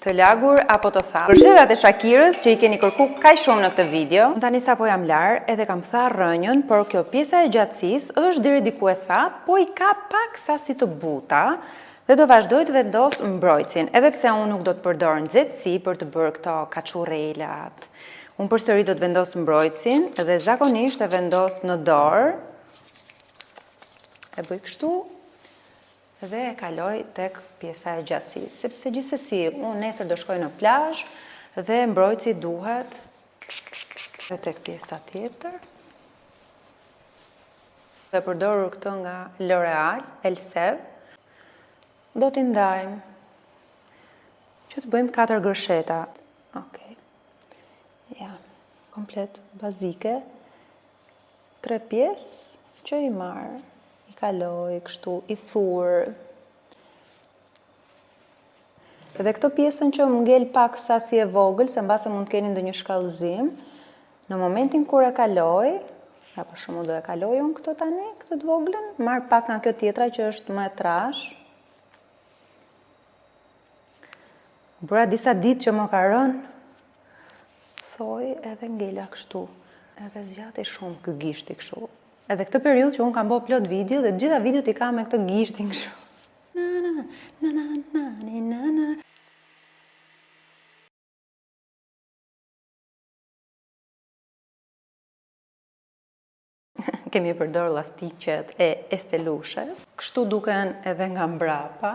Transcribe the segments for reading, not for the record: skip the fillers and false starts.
Të lagur apo të tharë. Përshëndet e Shakirës që i keni kërku kaq shumë në këtë video. Tani sa po jam larë edhe kam tharë rënjën, por kjo pjesa e gjatësisë është deri diku e thatë, po i ka pak sasi të buta dhe do vazhdoj të vendos mbrojtësin. Edhe pse unë nuk do të përdor nxehtësi për të bërë këto kaçurrelat. Unë përsëri do të vendos mbrojtësin dhe zakonisht e vendos në dorë. E bëj kështu. Dhe e kaloj tek pjesa e gjatësisë, sepse gjithsesi unë nesër do shkoj në plazh dhe mbrojtësi duhet dhe tek pjesa tjetër. Dhe përdorur këtë nga L'Oreal, Elsev, do t'i ndajmë që të bëjmë 4 gërsheta. Okej. Ja, komplet bazike. 3 pjesë që i marr. Kaloj, kështu, i thurë. Edhe këto pjesën që më ngel pak sasi e vogël, se mbase mund të keni ndonjë shkallëzim, në momentin kur e kaloj, ja për shembull do e kaloj unë këto tani, këtë të voglën, marr pak nga kjo tjetra që është më e trash. Bëra disa ditë që më ka rënë, thoj edhe ngela kështu. Edhe zgjati shumë ky gishti kështu. Edhe këtë periudhë që unë kam bërë plot video dhe gjitha videot i kam me këtë gishtin kështu. Kemi përdor llastiqet e Estelushes. Kështu duken edhe nga mbrapa.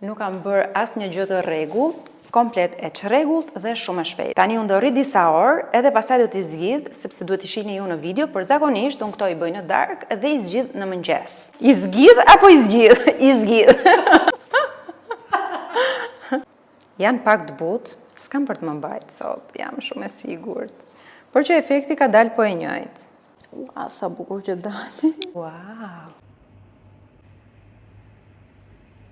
Nuk kam bërë asnjë gjë të rregullt, komplet e çrregullt dhe shumë e shpejtë. Tani unë do rri disa orë, edhe pastaj do t'i zgjidh, sepse duhet t'i shihni ju në video, por zakonisht unë këto i bëj në darkë dhe i zgjidh në mëngjes. I zgjidh apo i zgjidh? I zgjidh. Janë pak të butë, s'kam për të më mbajtë sot, jam shumë e sigurt. Por që efekti ka dalë po e njëjtë. Ua, sa bukur që dali. Wow.